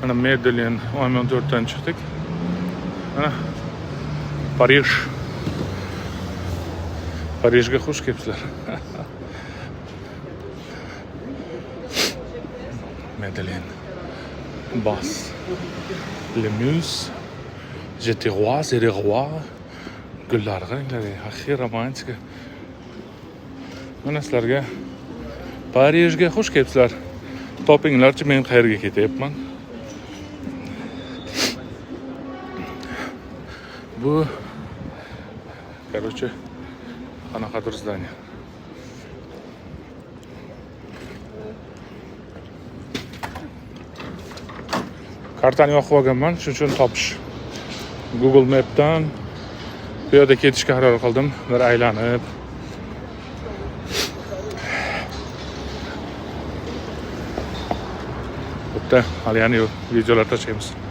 Mana Medellin 14'ten chiqdik. Mana Parij. Parijga xush kelibsizlar. Medellin. Bas. Le Muse. J'étais roi, c'est les rois. Gullar ranglari, haqiqiy romantika. Mana sizlarga Parijga xush kelibsizlar. Topinglarchi, men qayerga ketyapman? Bu короче qanaqadir zdание. Kartani yoqib olganman, shuning uchun topish. Google Map'dan bu yerda ketishga qaror qildim, bir aylanib. Bitta hali yana videolar tashlaymiz.